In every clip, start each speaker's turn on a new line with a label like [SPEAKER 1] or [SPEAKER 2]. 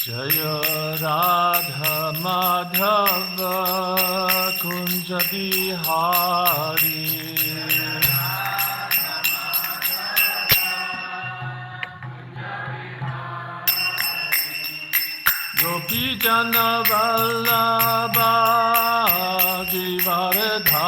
[SPEAKER 1] Jaya Radha Madhava Kunja Bihari Gopi Jana Vallabha Giridhari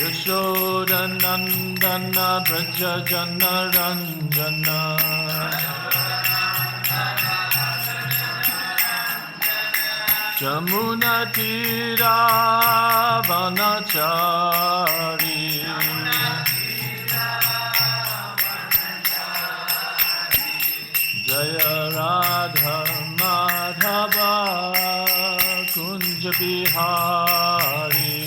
[SPEAKER 1] Yashoda Nandana Braja Jana Ranjana Jamuna Tira Vanachari Jaya Radha Madhava Kunja Bihari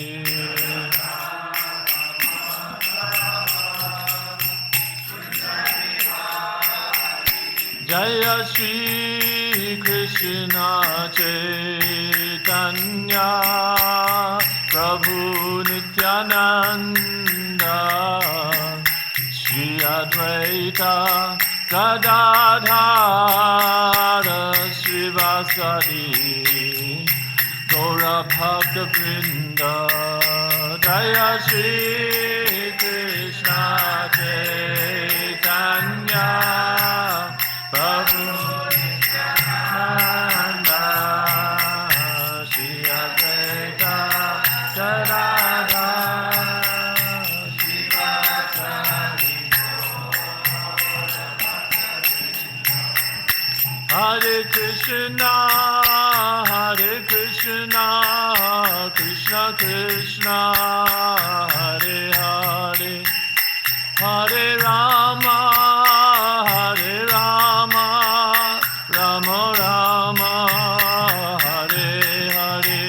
[SPEAKER 1] Jaya Shri Krishna Caitanya Prabhu Nityananda Shri Advaita Gadadhara Srivasadi Gaura Bhakta Vrinda Jaya Shri Krishna Caitanya Prabhu Nityananda Shri Advaita Gadadhara Srivasadi Hare Krishna Krishna Krishna Hare Hare Hare Rama Rama Rama Hare Hare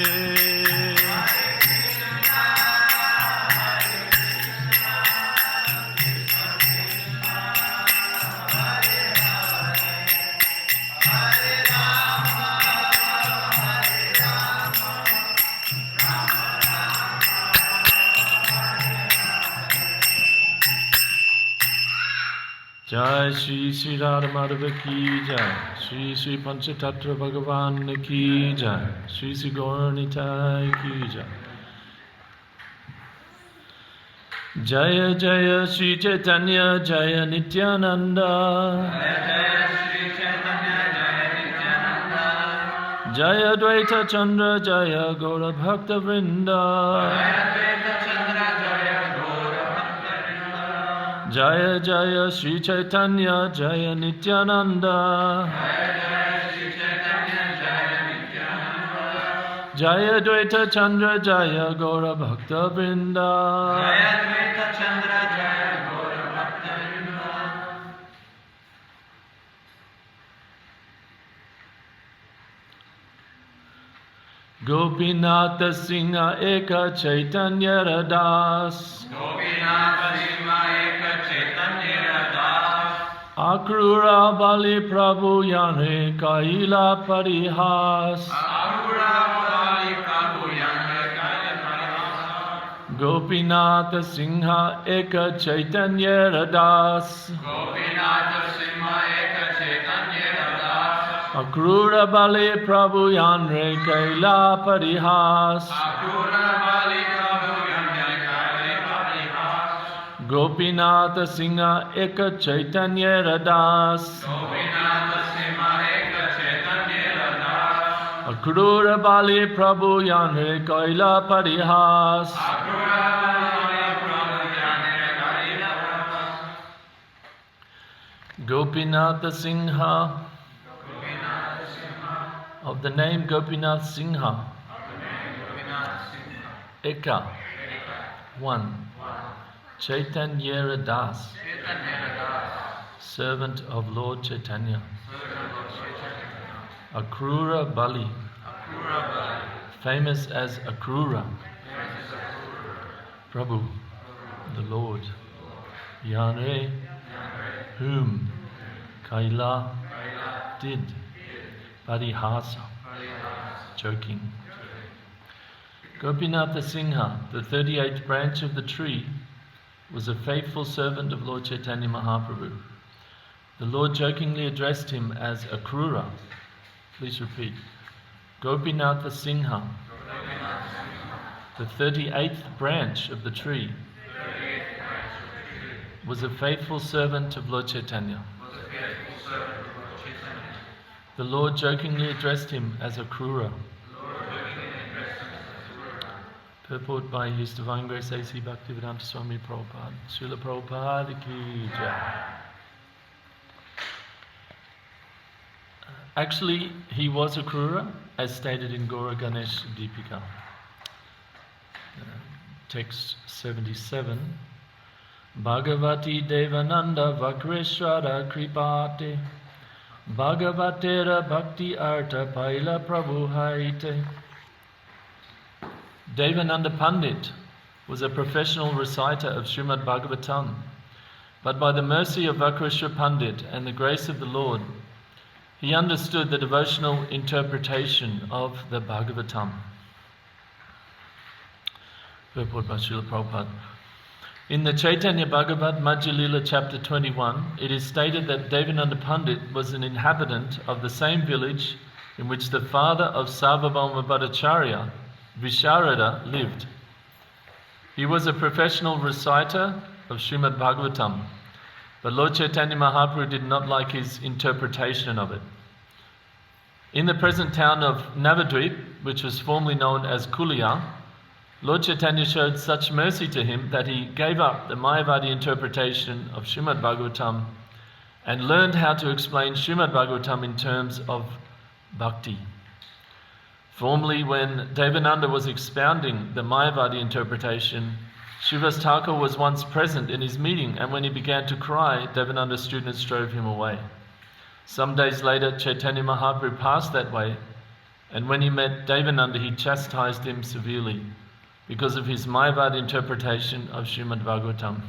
[SPEAKER 1] Jai Shri Sri Radha Madhava Ki Jai, Shri Sri Panchatattva Bhagavan Ki Jai, Shri Sri Gauranitai Ki Jai. Jaya Jaya Shri Caitanya Jaya Nityananda Jaya Dvaita Chandra Jaya Gaura Bhakta Vrinda Jaya Jaya Shri Caitanya Jaya Nityananda Jaya Dvaita Chandra Jaya Gaura Bhakta Vrinda Gopinatha Singha Eka Caitanya Radas Akrura Bali Prabhu Yanre Kaila Parihas Gopinatha Singha Eka Caitanya Radas Akrura Bali Prabhu Yanre Kaila Parihas Gopinatha Singha Eka Caitanya Radas Akrura Bali Prabhu Yanre Kaila Parihas Gopinatha Singha of the name Gopinath Singha Eka 1 Chaitanya Das, servant of Lord Chaitanya. Akrura Bali, famous as Akrura. Prabhu, the Lord. Yanre, whom Kaila did. Parihasa, joking. Gopinatha Singha, the 38th branch of the tree, was a faithful servant of Lord Chaitanya Mahaprabhu. The Lord jokingly addressed him as Akrura. Please repeat. Gopinatha Singha, the 38th branch of the tree, was a faithful servant of Lord Chaitanya. The Lord jokingly addressed him as Akrura. Purport by His Divine Grace A.C. Bhaktivedanta Swami Prabhupada. Srila Prabhupada ki jai. Actually, he was Akrura, as stated in Gaura Ganesh Deepika. Text 77. Bhagavati Devananda Vakreshwara Kripate Bhagavatera Bhakti Arta Paila Prabhu Haite. Devananda Pandit was a professional reciter of Srimad Bhagavatam, but by the mercy of Vakreshwara Pandit and the grace of the Lord, he understood the devotional interpretation of the Bhagavatam. Purport by Srila Prabhupada. In the Caitanya Bhagavat Adi-lila chapter 21, it is stated that Devananda Pandit was an inhabitant of the same village in which the father of Sarvabhauma Bhattacharya, Visharada, lived. He was a professional reciter of Srimad Bhagavatam, but Lord Chaitanya Mahaprabhu did not like his interpretation of it. In the present town of Navadvip, which was formerly known as Kulia, Lord Chaitanya showed such mercy to him that he gave up the Mayavadi interpretation of Srimad Bhagavatam and learned how to explain Srimad Bhagavatam in terms of bhakti. Formerly, when Devananda was expounding the Mayavadi interpretation, Srivas Thakur was once present in his meeting, and when he began to cry, Devananda's students drove him away. Some days later, Chaitanya Mahaprabhu passed that way, and when he met Devananda, he chastised him severely because of his Mayavadi interpretation of Srimad Bhagavatam.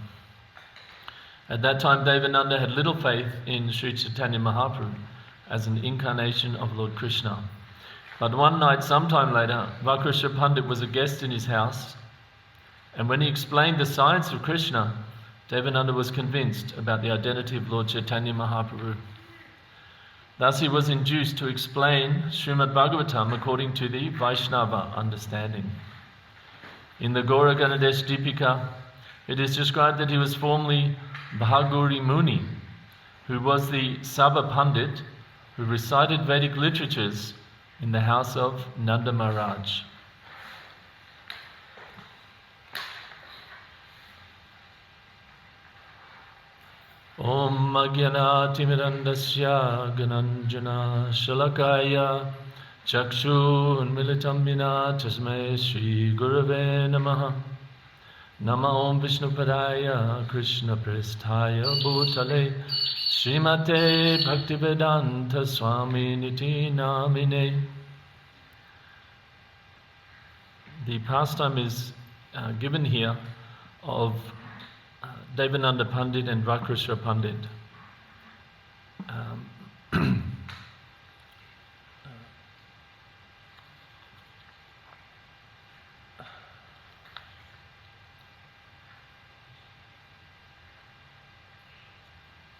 [SPEAKER 1] At that time, Devananda had little faith in Sri Chaitanya Mahaprabhu as an incarnation of Lord Krishna. But one night, sometime later, Vakreshwara Pandit was a guest in his house, and when he explained the science of Krishna, Devananda was convinced about the identity of Lord Chaitanya Mahaprabhu. Thus he was induced to explain Srimad Bhagavatam according to the Vaishnava understanding. In the Gaura Ganesh Deepika, it is described that he was formerly Bhaguri Muni, who was the Sabha Pandit who recited Vedic literatures in the house of Nanda Maharaj. Om Agyanatimirandasya Gananjana Shalakaya Chakshun Militamina Tasmai Shri Gurave Namaha Nama Om Vishnupadaya Krishna Presthaya Bhutale Srimate Bhaktivedanta Swami Niti Namine. The pastime is given here of Devananda Pandit and Vakreshwara Pandit.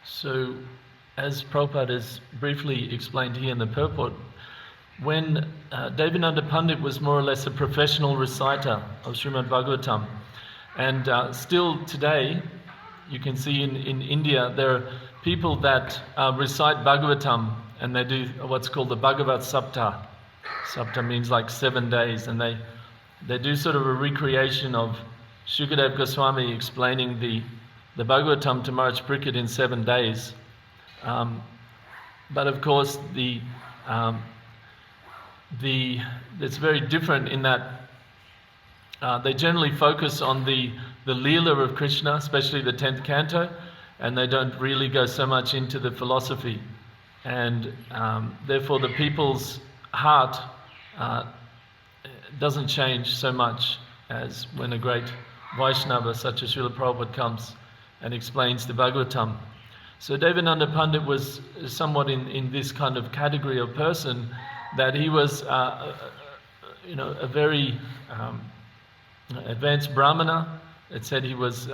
[SPEAKER 1] So, as Prabhupada has briefly explained here in the purport, when Devananda Pandit was more or less a professional reciter of Srimad Bhagavatam, and still today, you can see in India, there are people that recite Bhagavatam, and they do what's called the Bhagavat Saptah. Saptah means like 7 days, and they do sort of a recreation of Shukadeva Goswami explaining the Bhagavatam to Maharaj Parikshit in 7 days. But of course, it's very different in that they generally focus on the Leela of Krishna, especially the 10th canto, and they don't really go so much into the philosophy. And therefore the people's heart doesn't change so much as when a great Vaishnava such as Srila Prabhupada comes and explains the Bhagavatam. So Devananda Pandit was somewhat in this kind of category of person, that he was a very advanced Brahmana. It said he was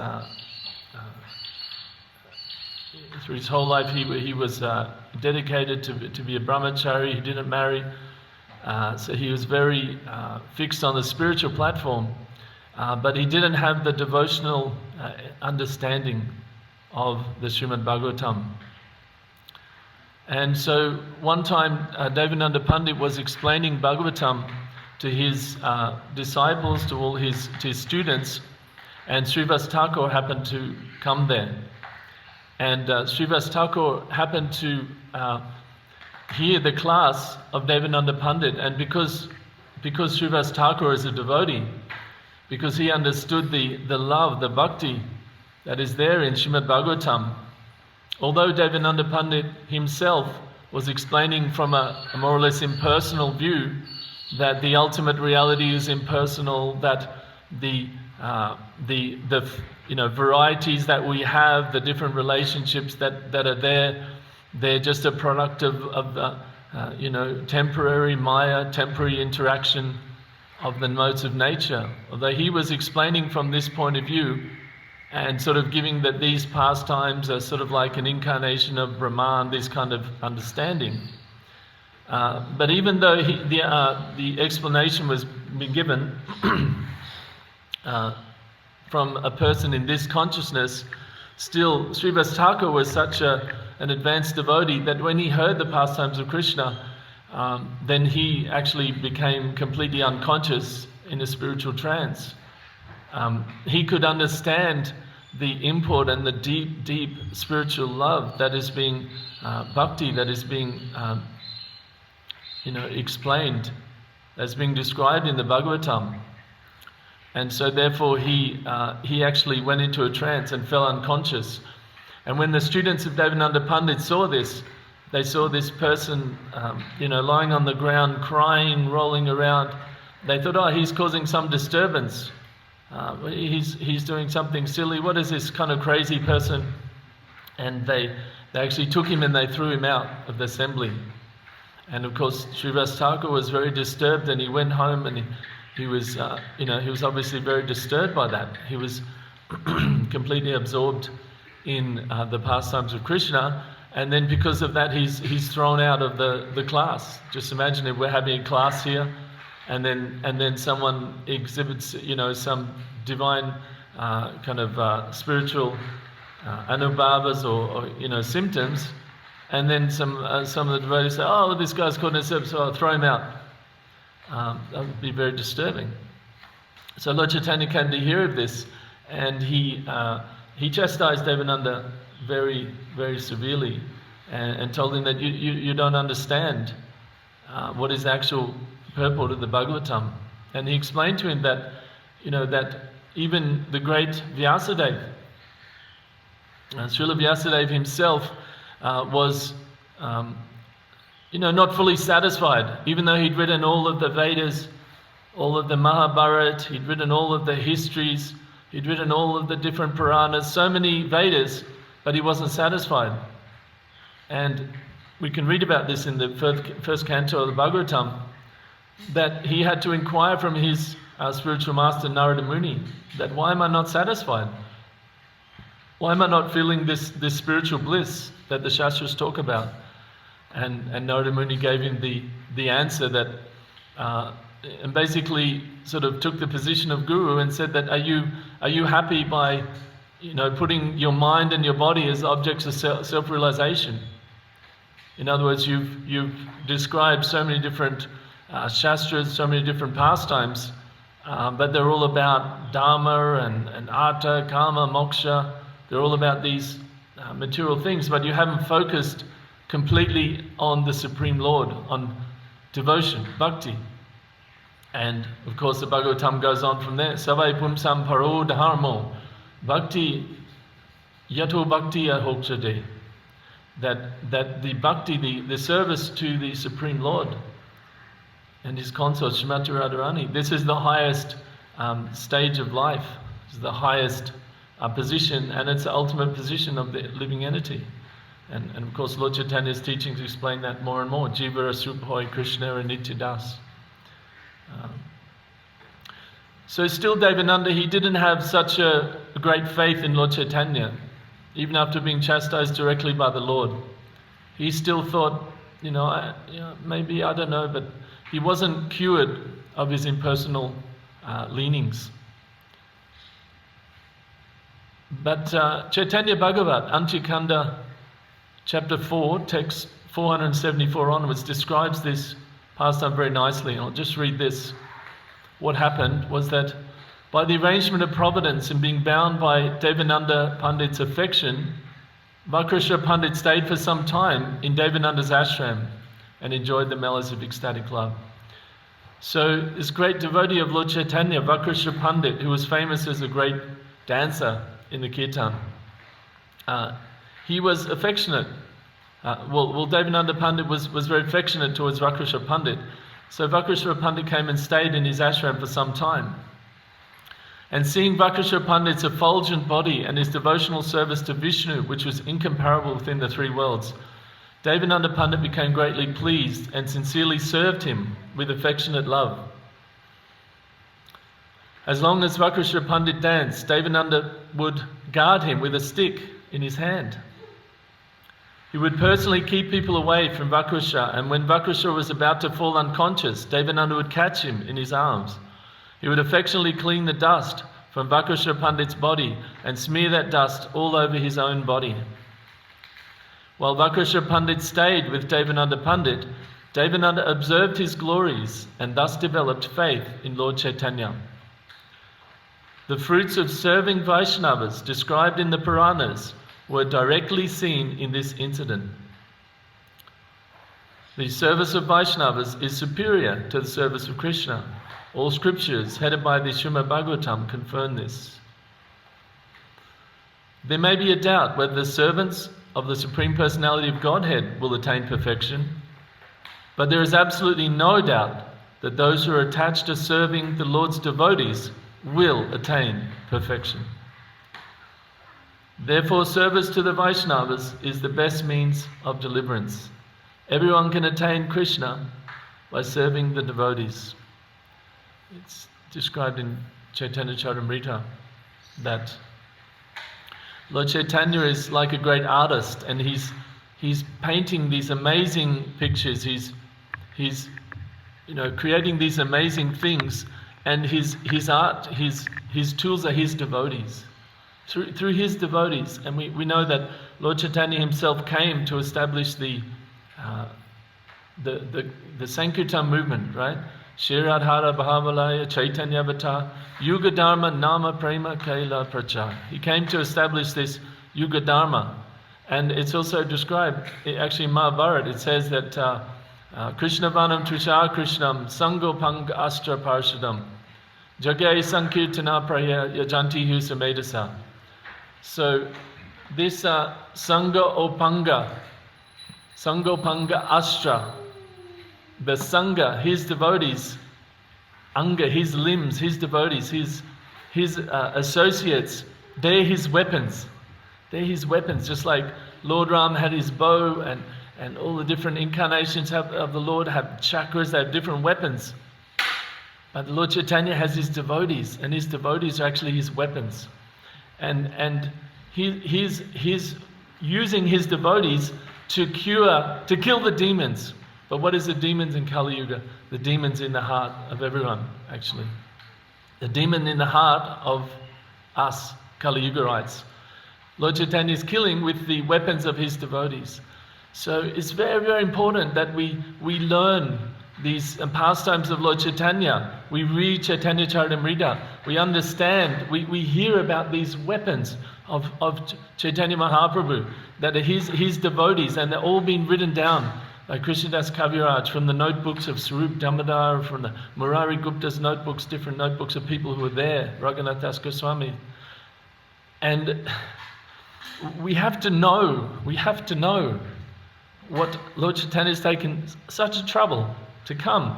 [SPEAKER 1] through his whole life he was dedicated to be a brahmachari. He didn't marry, so he was very fixed on the spiritual platform, but he didn't have the devotional understanding of the Srimad Bhagavatam. And so one time Devananda Pandit was explaining Bhagavatam to his disciples, to all his students, and Srivas Thakur happened to come there. And Srivas Thakur happened to hear the class of Devananda Pandit, and because Srivas Thakur is a devotee, because he understood the love, the bhakti that is there in Srimad Bhagavatam, although Devananda Pandit himself was explaining from a more or less impersonal view that the ultimate reality is impersonal, that the varieties that we have, the different relationships that are there, they're just a product of temporary maya, temporary interaction of the modes of nature. Although he was explaining from this point of view and sort of giving that these pastimes are sort of like an incarnation of Brahman, this kind of understanding. But even though the explanation was being given from a person in this consciousness, still Srivas Thakur was such an advanced devotee that when he heard the pastimes of Krishna, then he actually became completely unconscious in a spiritual trance. He could understand the import and the deep spiritual love that is being bhakti, that is being explained, that's being described in the Bhagavatam. And so therefore he actually went into a trance and fell unconscious. And when the students of Devananda Pandit saw this, they saw this person lying on the ground, crying, rolling around. They thought, oh, he's causing some disturbance. He's doing something silly. What is this kind of crazy person? And they actually took him and they threw him out of the assembly. And of course, Srivas Thakur was very disturbed, and he went home, and he was obviously very disturbed by that. He was completely absorbed in the pastimes of Krishna, and then because of that, he's thrown out of the class. Just imagine if we're having a class here, and then someone exhibits some divine kind of spiritual anubhavas or symptoms, and then some of the devotees say, oh, this guy's caught in a sin, so I'll throw him out. That would be very disturbing. So Lord Chaitanya came to hear of this, and he chastised Devananda very, very severely, and told him that you don't understand what is the actual purport of the Bhagavatam. And he explained to him that that even the great Vyasadeva, Srila Vyasadeva himself was not fully satisfied, even though he'd written all of the Vedas, all of the Mahabharata, he'd written all of the histories, he'd written all of the different Puranas, so many Vedas, but he wasn't satisfied. And we can read about this in the first canto of the Bhagavatam, that he had to inquire from his spiritual master Narada Muni, that why am I not satisfied? Why am I not feeling this spiritual bliss that the Shastras talk about? And Narada Muni gave him the answer that, and basically sort of took the position of guru and said that, are you happy by putting your mind and your body as objects of self-realization? In other words, you've described so many different Shastras, so many different pastimes, but they're all about Dharma and Artha, Kama, Moksha. They're all about these material things, but you haven't focused completely on the Supreme Lord, on devotion, bhakti. And of course the Bhagavatam goes on from there. Savai pumsam paro dharmo bhakti yato bhakti ahokshade. That the bhakti, the service to the Supreme Lord and his consort Srimati Radharani, this is the highest stage of life. It's the highest position, and it's the ultimate position of the living entity. And of course Lord Chaitanya's teachings explain that more and more. Jiva Rasrup Hoy Krishna and Nityadas. So still Devananda, he didn't have such a great faith in Lord Chaitanya, even after being chastised directly by the Lord. He still thought, maybe, I don't know, but he wasn't cured of his impersonal leanings. But Chaitanya Bhagavat, Antyakanda, chapter 4, text 474 onwards, describes this pastime very nicely. I'll just read this. What happened was that by the arrangement of providence and being bound by Devananda Pandit's affection, Vakrishna Pandit stayed for some time in Devananda's ashram and enjoyed the mellows of ecstatic love. So this great devotee of Lord Chaitanya, Vakrishna Pandit, who was famous as a great dancer in the kirtan, he was affectionate. Devananda Pandit was very affectionate towards Vakrishna Pandit. So Vakrishna Pandit came and stayed in his ashram for some time. And seeing Vakrishna Pandit's effulgent body and his devotional service to Vishnu, which was incomparable within the three worlds, Devananda Pandit became greatly pleased and sincerely served him with affectionate love. As long as Vakrishna Pandit danced, Devananda would guard him with a stick in his hand. He would personally keep people away from Vakrishna, and when Vakrishna was about to fall unconscious, Devananda would catch him in his arms. He would affectionately clean the dust from Vakrishna Pandit's body and smear that dust all over his own body. While Vakrishna Pandit stayed with Devananda Pandit, Devananda observed his glories and thus developed faith in Lord Chaitanya. The fruits of serving Vaishnavas described in the Puranas were directly seen in this incident. The service of Vaishnavas is superior to the service of Krishna. All scriptures headed by the Srimad Bhagavatam confirm this. There may be a doubt whether the servants of the Supreme Personality of Godhead will attain perfection, but there is absolutely no doubt that those who are attached to serving the Lord's devotees will attain perfection. Therefore, service to the Vaishnavas is the best means of deliverance. Everyone can attain Krishna by serving the devotees. It's described in Chaitanya Caritamrita that Lord Chaitanya is like a great artist, and he's painting these amazing pictures. He's creating these amazing things, and his art, his tools are his devotees. Through his devotees, and we know that Lord Chaitanya himself came to establish the Sankirtan movement, right? Shiradhara Bhavalaya Chaitanya Vata Yuga Dharma Nama Prema Kaila Prachar. He came to establish this Yuga Dharma, and it's also described actually in Mahabharata. It says that Krishna Vanam Trishar Krishnam Sangopang Astra Parshadam Jagay Sankirtana Praya Yajanti Husamedasa. So this Sangopanga Astra, the Sangha, his devotees, Anga, his limbs, his devotees, his associates, they're his weapons. They're his weapons, just like Lord Ram had his bow, and all the different incarnations of the Lord have chakras, they have different weapons. But the Lord Chaitanya has his devotees, and his devotees are actually his weapons. And he's using his devotees to kill the demons. But what is the demons in Kali Yuga? The demons in the heart of everyone, actually. The demon in the heart of us, Kali Yugarites. Lord Chaitanya is killing with the weapons of his devotees. So it's very, very important that we learn these pastimes of Lord Chaitanya. We read Chaitanya Caritamrita. We understand, we hear about these weapons of Chaitanya Mahaprabhu, that are his devotees, and they're all being written down by Krishnadas Kaviraj from the notebooks of Swarup Damodar, from the Murari Gupta's notebooks, different notebooks of people who were there, Raghunath Das Goswami. And we have to know what Lord Chaitanya has taken such a trouble to come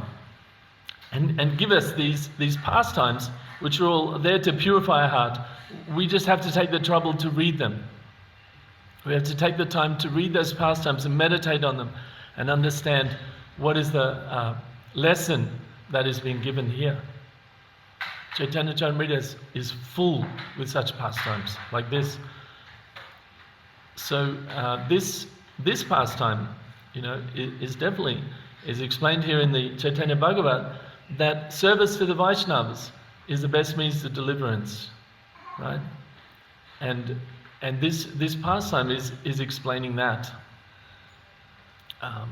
[SPEAKER 1] and give us these pastimes, which are all there to purify our heart. We just have to take the trouble to read them. We have to take the time to read those pastimes and meditate on them and understand what is the lesson that is being given here. Chaitanya Charitamrita is full with such pastimes like this. So this pastime, is definitely explained here in the Chaitanya Bhagavat, that service to the Vaishnavas is the best means to deliverance, right? And this pastime is explaining that. Of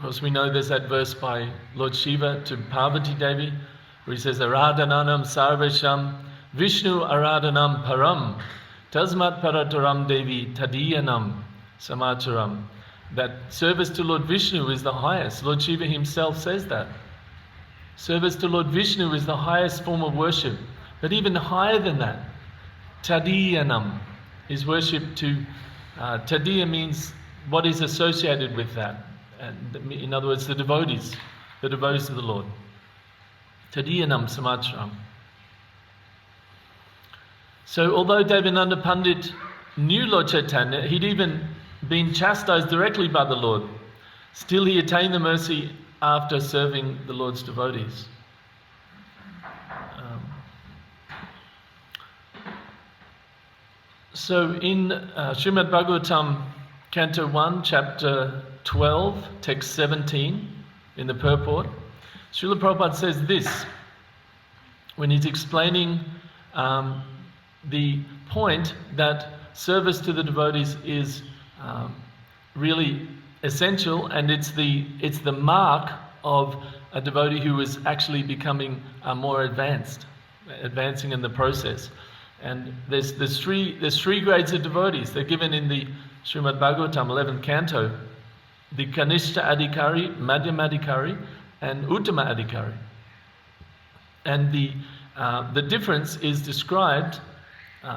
[SPEAKER 1] course, we know there's that verse by Lord Shiva to Parvati Devi, where he says, Aradhananam sarvesham Vishnu aradhanam param tasmat parataram devi tadiyanam samacharam. That service to Lord Vishnu is the highest. Lord Shiva himself says that. Service to Lord Vishnu is the highest form of worship. But even higher than that, tadiyanam is worship to... tadiya means what is associated with that. And in other words, the devotees of the Lord. Tadiyanam samacharam. So although Devananda Pandit knew Lord Chaitanya, he'd even been chastised directly by the Lord, still he attained the mercy after serving the Lord's devotees. So in Srimad Bhagavatam, Canto 1, Chapter 12, Text 17, in the purport, Srila Prabhupada says this, when he's explaining the point that service to the devotees is really essential, and it's the mark of a devotee who is actually becoming more advancing in the process. And there's three grades of devotees. They're given in the Srimad Bhagavatam 11th canto: the Kanishta Adhikari, Madhyama Adhikari, and Uttama Adhikari. And the difference is described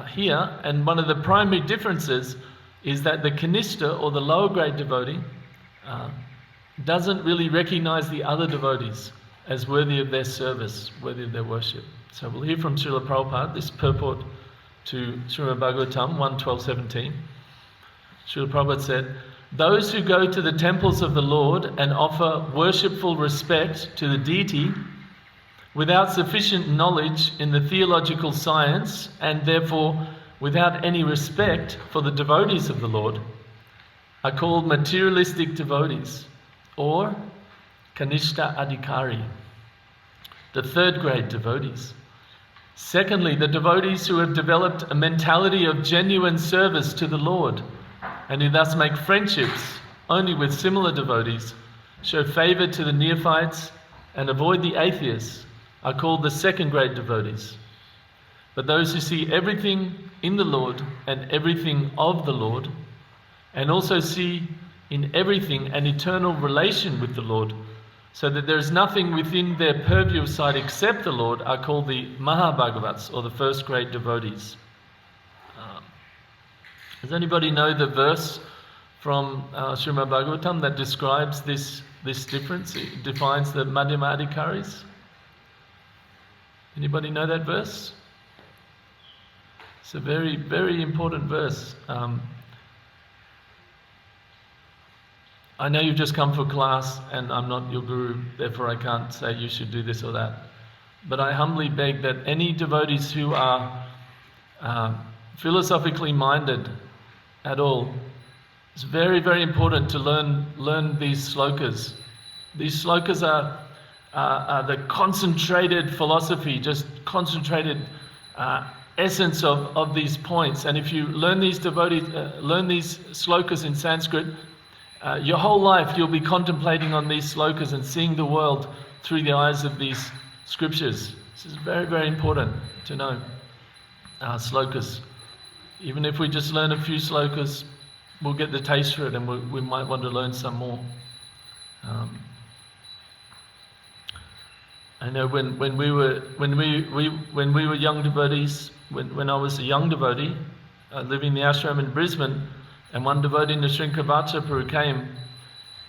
[SPEAKER 1] here, and one of the primary differences is that the Kanishta, or the lower grade devotee, doesn't really recognize the other devotees as worthy of their service, worthy of their worship. So we'll hear from Srila Prabhupada, this purport to Srimad Bhagavatam 1:12-17. Srila Prabhupada said, "Those who go to the temples of the Lord and offer worshipful respect to the deity without sufficient knowledge in the theological science, and therefore without any respect for the devotees of the Lord, are called materialistic devotees, or Kanishta Adhikari, the third grade devotees. Secondly, the devotees who have developed a mentality of genuine service to the Lord, and who thus make friendships only with similar devotees, show favor to the neophytes, and avoid the atheists, are called the second grade devotees. But those who see everything in the Lord and everything of the Lord, and also see in everything an eternal relation with the Lord, so that there is nothing within their purview of sight except the Lord, are called the Mahabhagavats, or the first grade devotees." Does anybody know the verse from Srimad Bhagavatam that describes this difference? It defines the Madhyama Adhikaris. Anybody know that verse? It's a very, very important verse. I know you've just come for class, and I'm not your guru, therefore I can't say you should do this or that. But I humbly beg that any devotees who are philosophically minded at all, it's very, very important to learn these slokas. These slokas are the concentrated philosophy, just concentrated essence of these points. And if you learn these slokas in Sanskrit, your whole life you'll be contemplating on these slokas and seeing the world through the eyes of these scriptures. This is very, very important to know. Slokas. Even if we just learn a few slokas, we'll get the taste for it, and we might want to learn some more. I know when we were young devotees, when I was a young devotee, living in the ashram in Brisbane, and one devotee in the Srinkavacha came,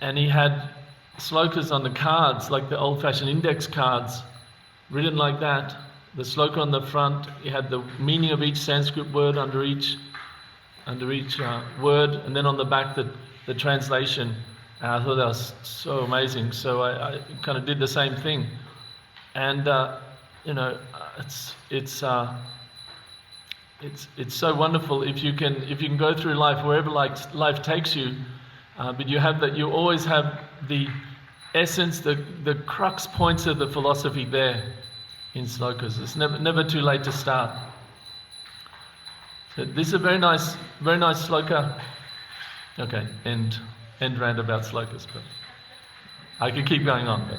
[SPEAKER 1] and he had slokas on the cards, like the old-fashioned index cards, written like that. The sloka on the front, he had the meaning of each Sanskrit word under each word, and then on the back the translation I thought that was so amazing. So I kind of did the same thing. And it's so wonderful if you can go through life wherever life takes you, but you always have the essence, the crux points of the philosophy there in slokas. It's never too late to start. So this is a very nice sloka. Okay, end round about slokas, but I could keep going on, but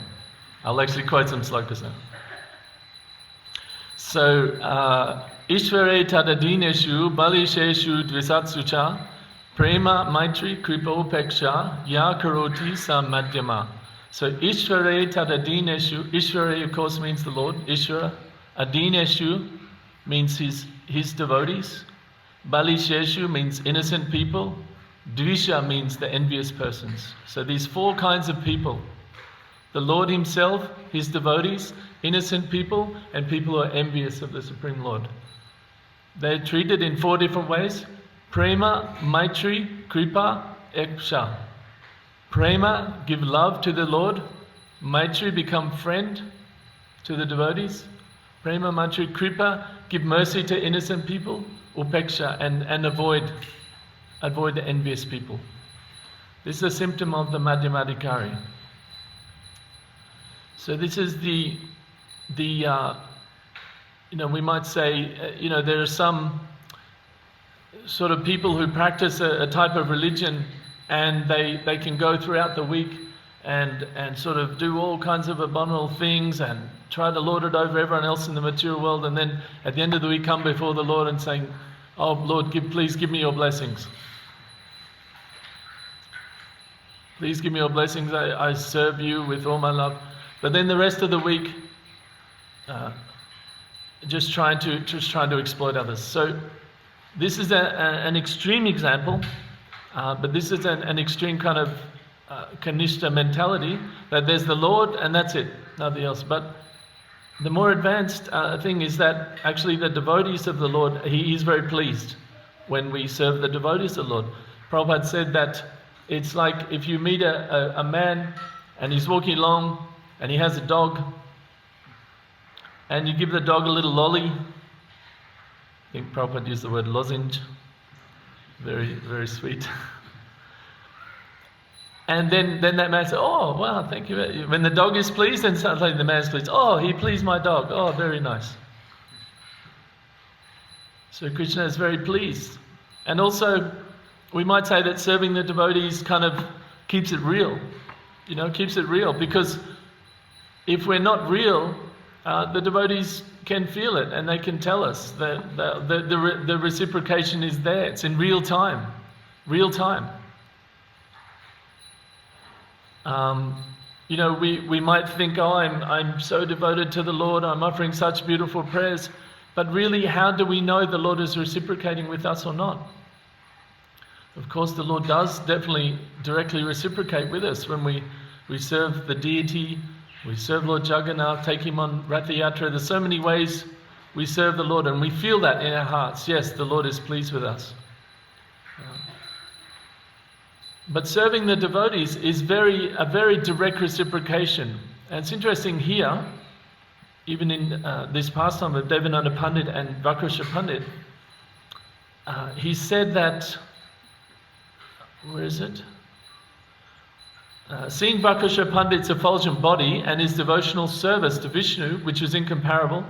[SPEAKER 1] I'll actually quote some slokas now. So, Ishvare tadadineshu balisheshu dvisatsucha prema maitri kripopeksha ya karoti sa madhyama. So, Ishvare tadadineshu, Ishvare of course means the Lord, Ishvara. Adineshu means his devotees. Balisheshu means innocent people. Dvisha means the envious persons. So these four kinds of people: the Lord himself, his devotees, innocent people, and people who are envious of the Supreme Lord. They're treated in four different ways: prema, maitri, kripa, eksha. Prema, give love to the Lord. Maitri, become friend to the devotees. Prema, maitri, kripa, give mercy to innocent people. Upeksha, and avoid the envious people. This is a symptom of the Madhyamadikari. So this is the we might say, there are some sort of people who practice a type of religion, and they can go throughout the week and sort of do all kinds of abominable things and try to lord it over everyone else in the material world, and then at the end of the week come before the Lord and saying, "Oh Lord, please give me your blessings. Please give me your blessings. I serve you with all my love." But then the rest of the week, just trying to exploit others. So this is an extreme example, but this is an extreme kind of kanishta mentality, that there's the Lord and that's it, nothing else. But the more advanced thing is that actually the devotees of the Lord, he is very pleased when we serve the devotees of the Lord. Prabhupada said that it's like if you meet a man and he's walking along and he has a dog, and you give the dog a little lolly. I think Prabhupada used the word lozenge. Very, very sweet. And then that man says, "Oh, wow, thank you." When the dog is pleased, then suddenly the man's pleased. "Oh, he pleased my dog. Oh, very nice." So Krishna is very pleased. And also, we might say that serving the devotees kind of keeps it real. Keeps it real, because if we're not real, the devotees can feel it and they can tell us that the reciprocation is there. It's in real time. Real time. We might think, "Oh, I'm so devoted to the Lord, I'm offering such beautiful prayers." But really, how do we know the Lord is reciprocating with us or not? Of course, the Lord does definitely directly reciprocate with us when we serve the deity, we serve Lord Jagannath, take him on Ratha Yatra. There's so many ways we serve the Lord, and we feel that in our hearts. Yes, the Lord is pleased with us. But serving the devotees is a very direct reciprocation. And it's interesting here, even in this pastime of Devananda Pandit and Vakrusha Pandit, he said that, where is it? Seeing Vakrusha Pandit's effulgent body and his devotional service to Vishnu, which was incomparable,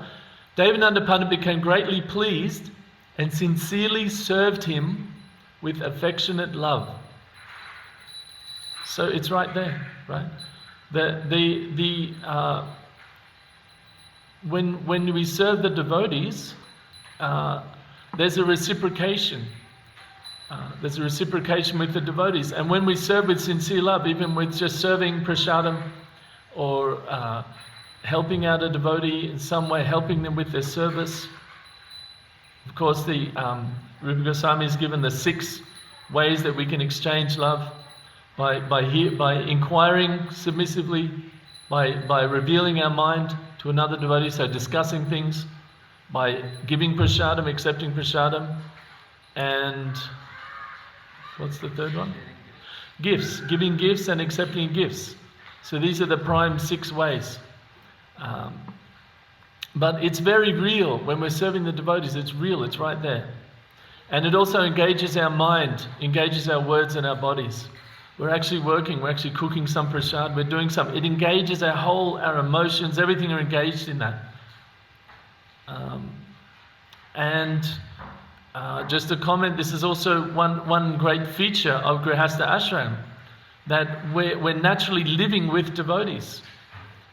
[SPEAKER 1] Devananda Pandit became greatly pleased and sincerely served him with affectionate love. So it's right there, right? When we serve the devotees, there's a reciprocation. There's a reciprocation with the devotees. And when we serve with sincere love, even with just serving prasadam or helping out a devotee in some way, helping them with their service. Of course, the Rupa Goswami has given the 6 ways that we can exchange love. By inquiring submissively, by revealing our mind to another devotee, so discussing things, by giving prasadam, accepting prasadam, and what's the third one? Gifts, giving gifts and accepting gifts. So these are the prime 6 ways. But it's very real when we're serving the devotees. It's real, it's right there. And it also engages our mind, engages our words and our bodies. We're actually working, we're actually cooking some prasad, we're doing something. It engages our emotions, everything are engaged in that. Just a comment, this is also one great feature of Grihastha Ashram, that we're naturally living with devotees.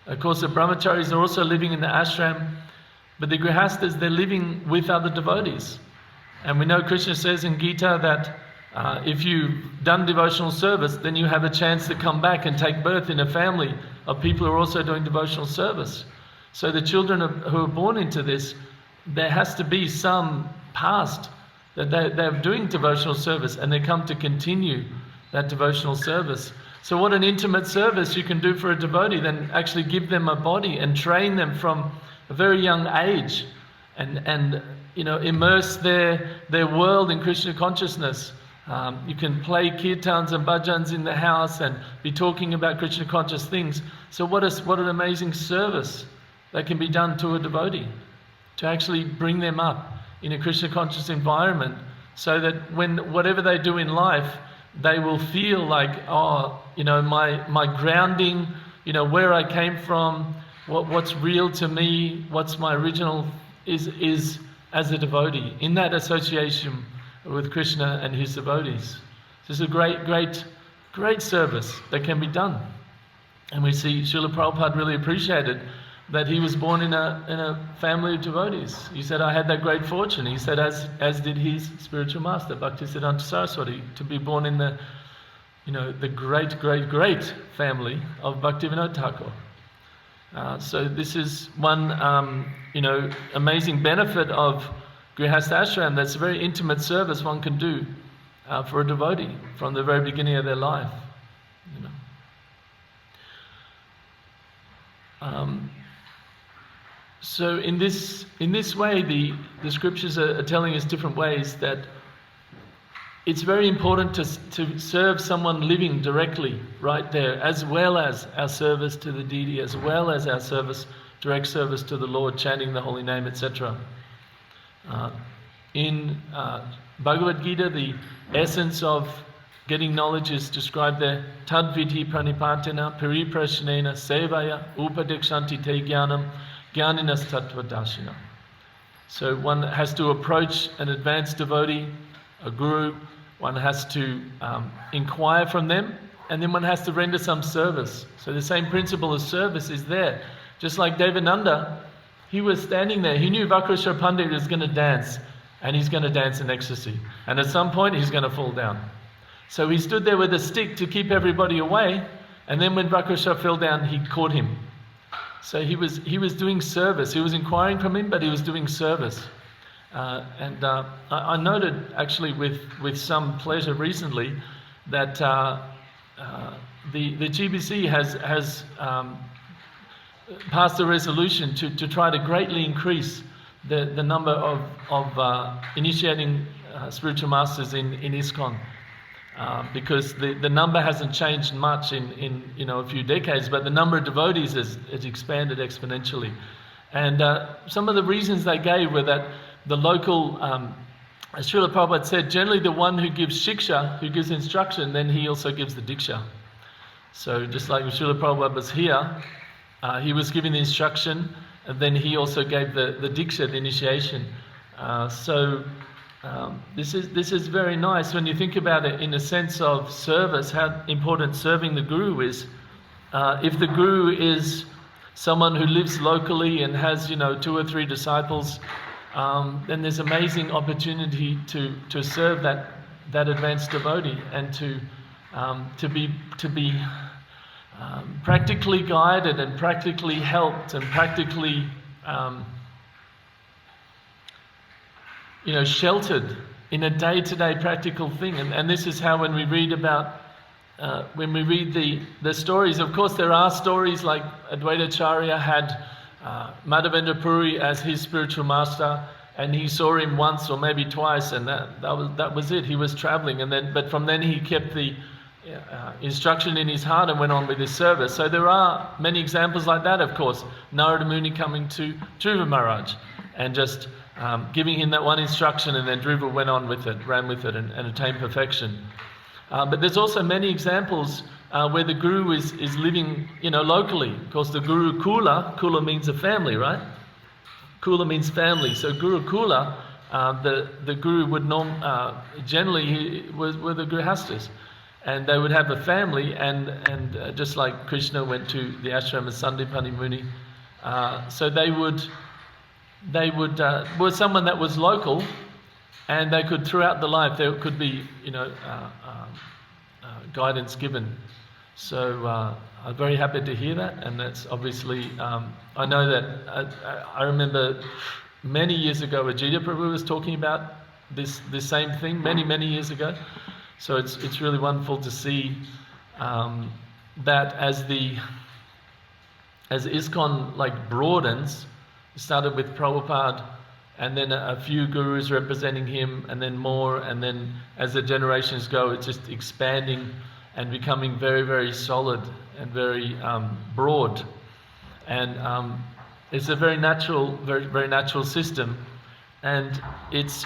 [SPEAKER 1] Of course, the brahmacharis are also living in the ashram, but the grihasthas, they're living with other devotees. And we know Krishna says in Gita that if you've done devotional service, then you have a chance to come back and take birth in a family of people who are also doing devotional service. So the children who are born into this, there has to be some past that they're doing devotional service and they come to continue that devotional service. So what an intimate service you can do for a devotee, then actually give them a body and train them from a very young age and immerse their world in Krishna consciousness. You can play kirtans and bhajans in the house and be talking about Krishna conscious things. So what an amazing service that can be done to a devotee, to actually bring them up in a Krishna conscious environment, so that whatever they do in life, they will feel like, my grounding, where I came from, what's real to me, what's my original is as a devotee, in that association with Krishna and his devotees. This is a great service that can be done. And we see Srila Prabhupada really appreciated that he was born in a family of devotees. He said, I had that great fortune. He said, as did his spiritual master, Bhaktisiddhanta Saraswati, to be born in the great family of Bhaktivinoda Thakur. So this is one, amazing benefit of Grihastha Ashram. That's a very intimate service one can do for a devotee from the very beginning of their life. So in this way, the scriptures are telling us different ways that it's very important to serve someone living directly right there, as well as our service to the deity, as well as our direct service to the Lord, chanting the holy name, etc. In Bhagavad Gita, the essence of getting knowledge is described there. Tad vidhi pranipatena pariprashnena sevaya upadekshanti te jnanam jnaninas tattva darshina. So one has to approach an advanced devotee, a guru, one has to inquire from them, and then one has to render some service. So the same principle of service is there. Just like Devananda, he was standing there, he knew Vakreshwar Pandit was going to dance, and he's going to dance in ecstasy. And at some point he's going to fall down. So he stood there with a stick to keep everybody away, and then when Vakreshwar fell down, he caught him. So he was doing service. He was inquiring from him, but he was doing service. I noted actually with some pleasure recently that the GBC has passed a resolution to try to greatly increase the number of initiating spiritual masters in ISKCON. Because the number hasn't changed much in a few decades, but the number of devotees has expanded exponentially. And some of the reasons they gave were that the local, as Srila Prabhupada said, generally the one who gives shiksha, who gives instruction, then he also gives the diksha. So just like when Srila Prabhupada was here, he was giving the instruction, and then he also gave the diksha, the initiation. This is very nice when you think about it in a sense of service, how important serving the guru is. If the guru is someone who lives locally and has 2 or 3 disciples, then there's amazing opportunity to serve that advanced devotee and to be practically guided and practically helped and practically sheltered in a day-to-day practical thing. And this is how when we read the stories, of course there are stories like Advaitacharya had Madhavendra Puri as his spiritual master, and he saw him once or maybe twice, and that was it. He was traveling, but from then he kept the instruction in his heart and went on with his service. So there are many examples like that, of course. Narada Muni coming to Dhruva Maharaj and just giving him that one instruction, and then Dhruva went on with it, ran with it, and attained perfection. But there's also many examples where the guru is living, locally. Of course, the guru Kula means a family, right? Kula means family. So Guru Kula, the guru would generally were the grihastas, and they would have a family, and just like Krishna went to the ashram of Sandipani Muni, so they would was someone that was local, and they could, throughout the life, there could be guidance given. So I'm very happy to hear that, and that's obviously I know that I remember many years ago Ajita Prabhu was talking about this same thing many years ago. So it's really wonderful to see that as ISKCON broadens. It started with Prabhupada, and then a few gurus representing him, and then more, and then as the generations go, it's just expanding and becoming very, very solid and very broad. And it's a very natural, very, very natural system, and it's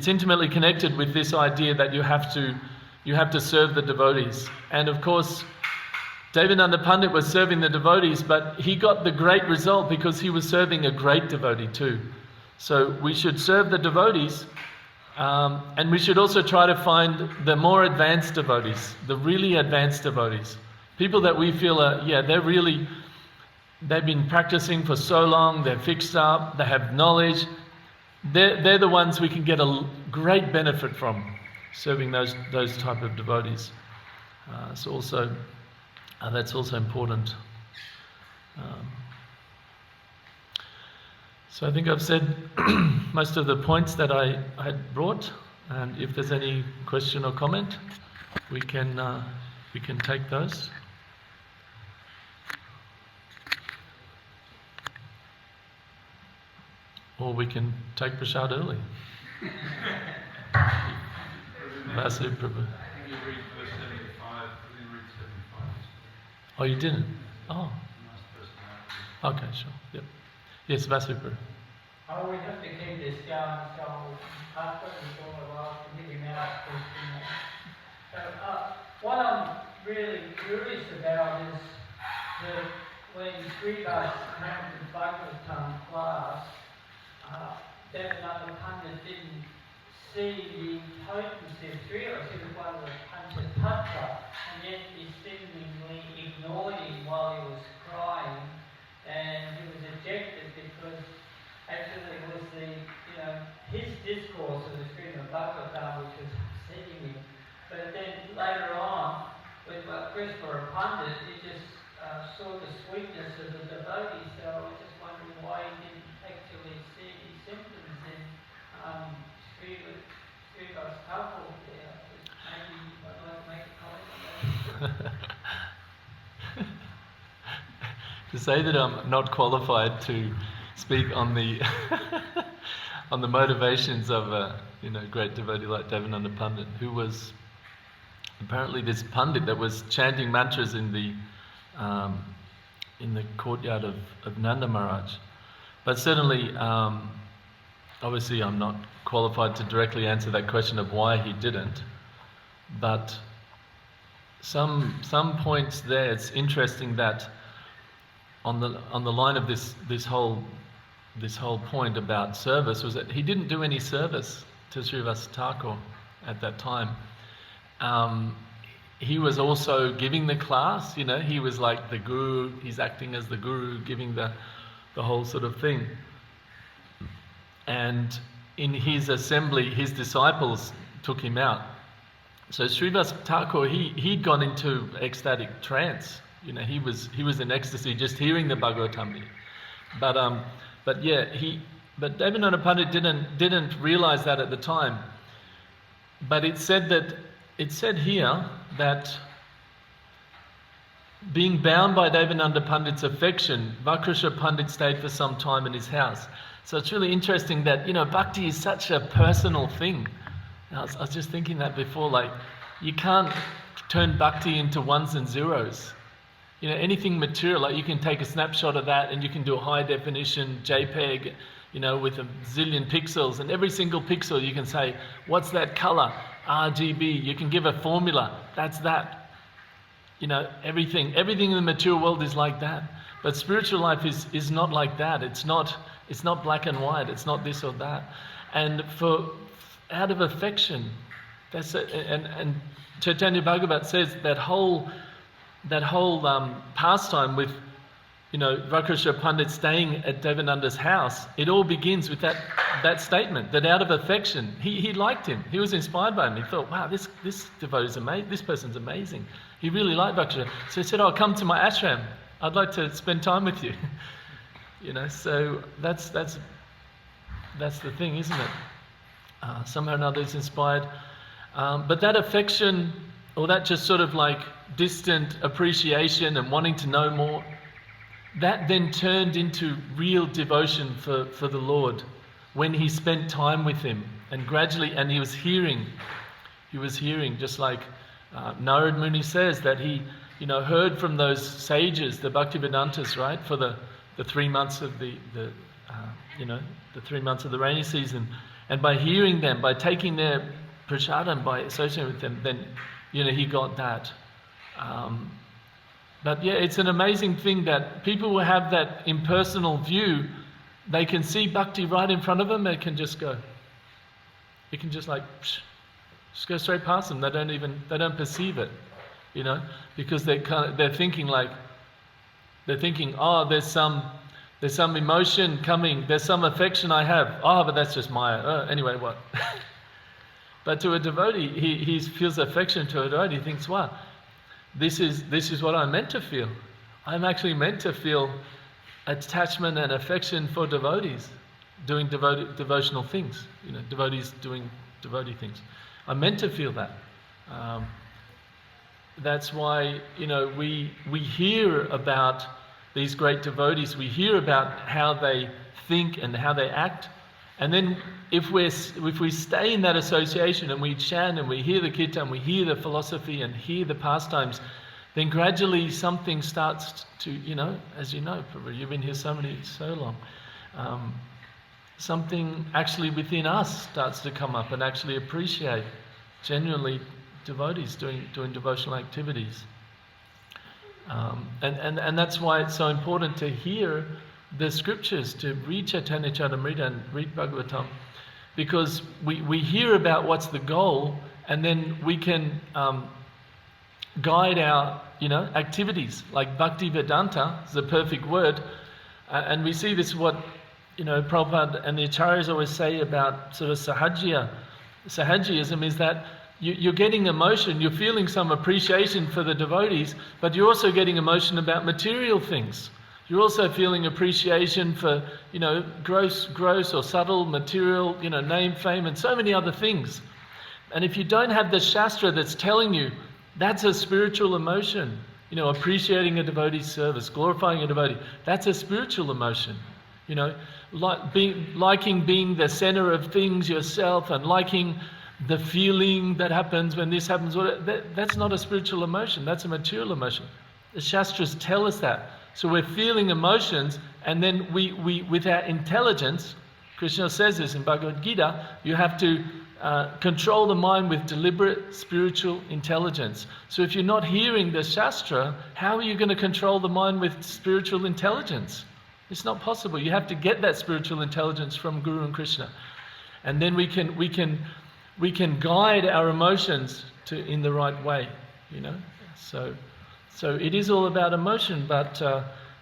[SPEAKER 1] intimately connected with this idea that you have to serve the devotees. And of course, Devananda Pandit was serving the devotees, but he got the great result because he was serving a great devotee too. So we should serve the devotees, and we should also try to find the more advanced devotees, the really advanced devotees. People that we feel they've been practicing for so long, they're fixed up, they have knowledge. They're the ones we can get a great benefit from, serving those type of devotees. That's also important. So I think I've said most of the points that I had brought, and if there's any question or comment, we can take those. Or we can take prasad early. Vasu Prabhu. Oh, you didn't? Oh. Okay, sure. Yep. Yes, Vasupa.
[SPEAKER 2] Oh, we have to keep this going, so I've got this all a while to get him out. So, what I'm really curious about is that when Srivas came to Bhagavatam class, Devananda Pandit didn't see the potency of Srivas. He was one of the Panchatattva, and yet he seemingly ignored him while he was crying, and he was ejected because actually it was his discourse of the Srimad Bhagavatam which was upsetting him. But then later on, with Krishna Pandit, he just saw the sweetness of the devotee. So I was just wondering why he didn't actually see any symptoms in Srivas couple there. Maybe I'd like to make a comment on that.
[SPEAKER 1] To say that I'm not qualified to speak on the on the motivations of a great devotee like Devananda Pandit, who was apparently this Pandit that was chanting mantras in the courtyard of Nanda Maharaj. But certainly, obviously, I'm not qualified to directly answer that question of why he didn't. But some points there, it's interesting that on the line of this whole point about service was that he didn't do any service to Srivas Thakur at that time. He was also giving the class, he was like the guru, he's acting as the guru, giving the whole sort of thing. And in his assembly, his disciples took him out. So Srivas Thakur, he'd gone into ecstatic trance. He was in ecstasy just hearing the Bhagavatam. But Devananda Pandit didn't realize that at the time. But it said here that being bound by Devananda Pandit's affection, Vakrusha Pandit stayed for some time in his house. So it's really interesting that bhakti is such a personal thing, And I was just thinking that before, like, you can't turn bhakti into ones and zeros. You know, anything material, like you can take a snapshot of that and you can do a high definition JPEG, you know, with a zillion pixels, and every single pixel you can say, what's that color? RGB. You can give a formula. That's that. You know, everything in the material world is like that. But spiritual life is not like that. It's not black and white. It's not this or that. And out of affection, that's it. And Chaitanya Bhagavat says that whole pastime with, you know, Vakrishra Pandit staying at Devananda's house, it all begins with that statement, that out of affection, he liked him. He was inspired by him. He thought, wow, this devotee's amazing. This person's amazing. He really liked Vakrishra. So he said, oh, come to my ashram. I'd like to spend time with you. You know, so that's the thing, isn't it? Somehow or another it's inspired. But that affection, or that just sort of like distant appreciation and wanting to know more, that then turned into real devotion for the Lord when he spent time with him, and gradually, and he was hearing, just like Narad Muni says that he, you know, heard from those sages, the Bhaktivedantas, right, for the 3 months of the 3 months of the rainy season, and by hearing them, by taking their prasadam, by associating with them, then, you know, he got that. But yeah, it's an amazing thing that people who have that impersonal view, they can see bhakti right in front of them, they can just go. It can just like, just go straight past them. They don't perceive it, you know, because they're thinking, oh, there's some emotion coming, there's some affection I have. Oh, but that's just Maya. Anyway, what? But to a devotee, he feels affection to a devotee. He thinks, wow, this is what I'm meant to feel. I'm actually meant to feel attachment and affection for devotees, doing devotional things. You know, devotees doing devotee things. I'm meant to feel that. That's why, you know, we hear about these great devotees. We hear about how they think and how they act. And then if we stay in that association and we chant and we hear the kirtan, we hear the philosophy and hear the pastimes, then gradually something starts to, you know, as you know, Prabhu, you've been here so long, something actually within us starts to come up and actually appreciate genuinely devotees doing devotional activities. And that's why it's so important to hear the scriptures, to read Chaitanya Caritamrita and read Bhagavatam, because we hear about what's the goal, and then we can guide our, you know, activities. Like Bhakti Vedanta is the perfect word, and we see this, what, you know, Prabhupada and the Acharyas always say about sort of Sahajiyism is that you're getting emotion, you're feeling some appreciation for the devotees, but you're also getting emotion about material things. You're also feeling appreciation for, you know, gross or subtle material, you know, name, fame, and so many other things. And if you don't have the Shastra that's telling you that's a spiritual emotion, you know, appreciating a devotee's service, glorifying a devotee, that's a spiritual emotion. You know, liking being the center of things yourself, and liking the feeling that happens when this happens, that's not a spiritual emotion, that's a material emotion. The Shastras tell us that. So we're feeling emotions, and then we with our intelligence, Krishna says this in Bhagavad Gita, you have to control the mind with deliberate spiritual intelligence. So if you're not hearing the Shastra, how are you going to control the mind with spiritual intelligence? It's not possible. You have to get that spiritual intelligence from Guru and Krishna. And then we can guide our emotions in the right way, you know. So it is all about emotion, but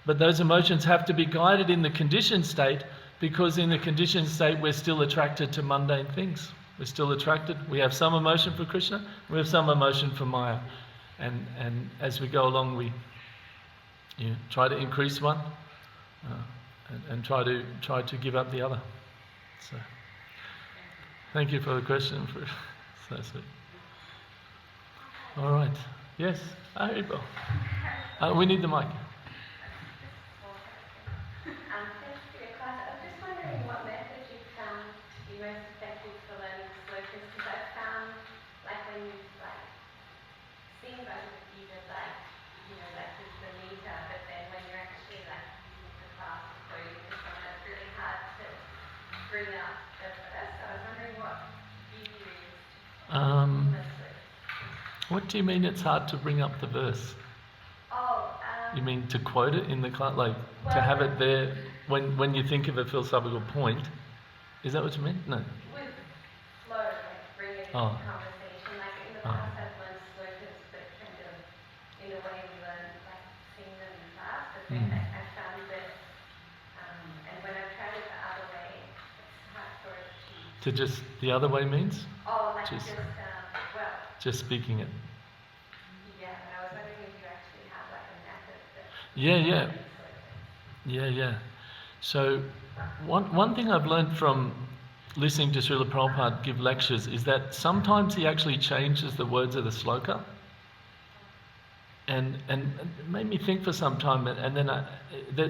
[SPEAKER 1] those emotions have to be guided in the conditioned state, because in the conditioned state we're still attracted to mundane things. We're still attracted. We have some emotion for Krishna, we have some emotion for Maya, and as we go along, we, you know, try to increase one and try to give up the other. So, thank you for the question. So sweet. All right. Yes, Haribol. We need the mic.
[SPEAKER 3] Thanks for your class. I was just wondering what method you found to be most effective for learning slokas, because I've found like just the meter, but then when you're actually like using the class quoting to someone, it's really hard to bring up the verse. So I was wondering what you used mostly.
[SPEAKER 1] What do you mean it's hard to bring up the verse? You mean to quote it in the class, like to have it there when you think of a philosophical point? Is that what you mean? No.
[SPEAKER 3] With flow, like bring it into conversation. Like in the past I've learned slokas, but kind of in a way we learn like sing them in class. But then I found that, and when I've tried it the other way, it's hard for it to.
[SPEAKER 1] To just the other way means?
[SPEAKER 3] Like
[SPEAKER 1] just speaking it.
[SPEAKER 3] Yeah, and I was wondering if you actually have like a method that.
[SPEAKER 1] Yeah. So one thing I've learned from listening to Srila Prabhupada give lectures is that sometimes he actually changes the words of the sloka. And it made me think for some time, and then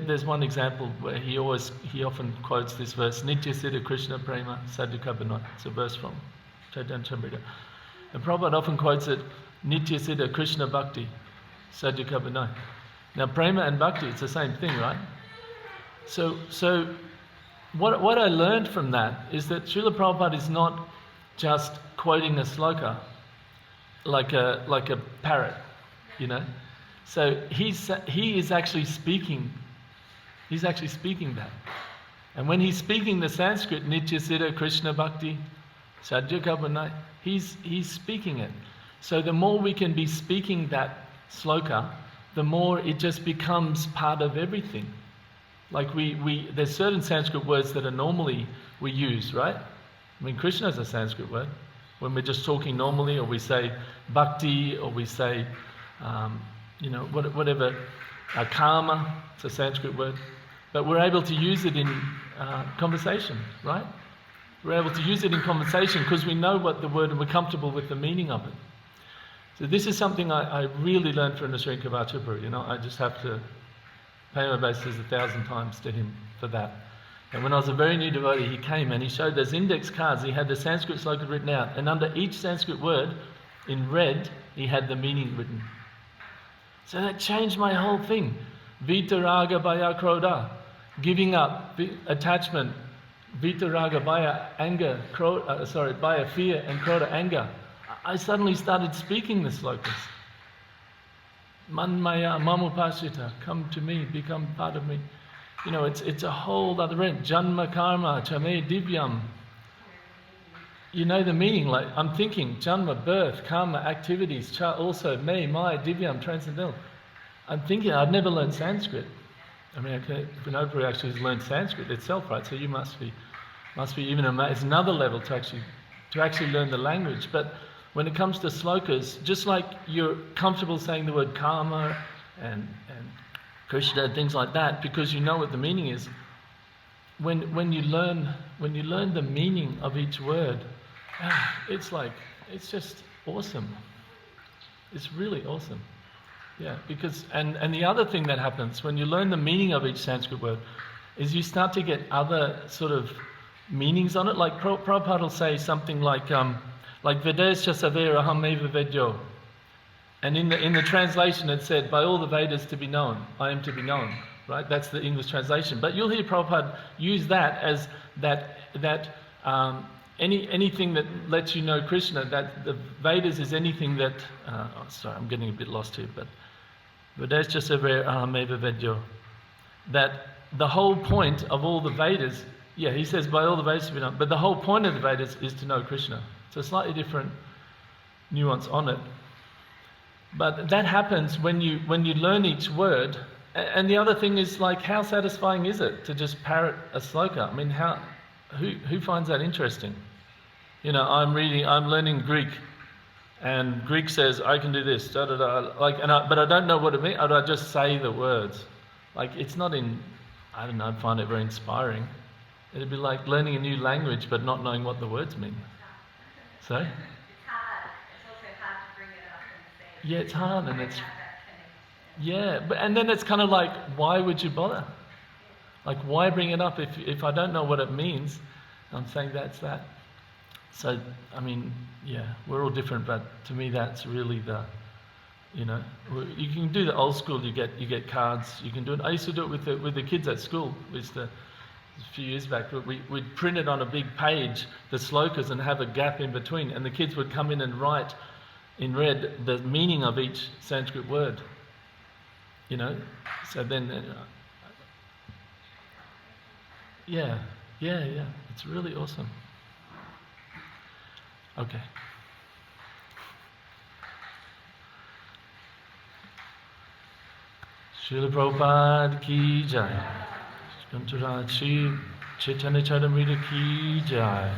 [SPEAKER 1] there's one example where he often quotes this verse, Nitya Siddha Krishna Prema Sadhika Binoy. It's a verse from Caritamrita. And Prabhupada often quotes it, Nitya Siddha Krishna Bhakti Sadhika Binoy. Now Prema and Bhakti, it's the same thing, right? So what I learned from that is that Srila Prabhupada is not just quoting a sloka like a parrot, you know. So he is actually speaking. He's actually speaking that. And when he's speaking the Sanskrit, Nitya Siddha Krishna Bhakti Sadhika Binoy, he's speaking it. So the more we can be speaking that sloka, the more it just becomes part of everything. Like there's certain Sanskrit words that are normally we use, right? I mean, Krishna is a Sanskrit word. When we're just talking normally, or we say bhakti, or we say, whatever, karma, it's a Sanskrit word. But we're able to use it in conversation, right? We're able to use it in conversation because we know what the word and we're comfortable with the meaning of it. So this is something I really learned from Sri Kavachapur. I just have to pay my obeisances 1,000 times to him for that. And when I was a very new devotee, he came and he showed those index cards. He had the Sanskrit sloka written out, and under each Sanskrit word, in red, he had the meaning written. So that changed my whole thing. Vitaraga bhaya krodha, giving up, attachment. Vitaraga bhaya anger, bhaya fear, and krodha anger. I suddenly started speaking the slokas. Manmaya mamupasita, come to me, become part of me. It's a whole other end. Janma karma chame divyam. You know the meaning, like I'm thinking, janma, birth, karma, activities, also me, my, divyam, transcendental. I'm thinking, I've never learned Sanskrit. I mean, Vinodpuri actually has learned Sanskrit itself, right? So you must be even it's another level to actually learn the language. But when it comes to slokas, just like you're comfortable saying the word karma and Krishna and things like that, because you know what the meaning is, when you learn the meaning of each word, it's just awesome. It's really awesome. Yeah, because and the other thing that happens when you learn the meaning of each Sanskrit word is you start to get other sort of meanings on it. Like Prabhupada will say something like Vedescha Savera Aham Vedyo. And in the translation it said, by all the Vedas to be known, I am to be known. Right? That's the English translation. But you'll hear Prabhupada use that as anything that lets you know Krishna, that the Vedas is anything that sorry, I'm getting a bit lost here, but Vedescha Savera Aham Vedyo. That the whole point of all the Vedas, he says by all the Vedas to be known, but the whole point of the Vedas is to know Krishna. So a slightly different nuance on it. But that happens when you learn each word. And the other thing is, like, how satisfying is it to just parrot a sloka? I mean, who finds that interesting? I'm learning Greek, and Greek says I can do this, but I don't know what it means. I just say the words. Like, it's not I don't know. I find it very inspiring. It'd be like learning a new language, but not knowing what the words mean. So?
[SPEAKER 3] It's hard. It's also hard to bring it up and say.
[SPEAKER 1] Yeah, it's hard, and it's. And then it's kind of like, why would you bother? Like, why bring it up if I don't know what it means? I'm saying that's that. So, I mean, we're all different, but to me that's really You know, you can do the old school. You get cards. You can do it. I used to do it with the kids at school. A few years back, we'd print it on a big page, the slokas, and have a gap in between, and the kids would come in and write in red the meaning of each Sanskrit word. You know, so then, yeah, it's really awesome. Okay. Srila Prabhupada ki jai. Chaitanya Caritamrita ki jai.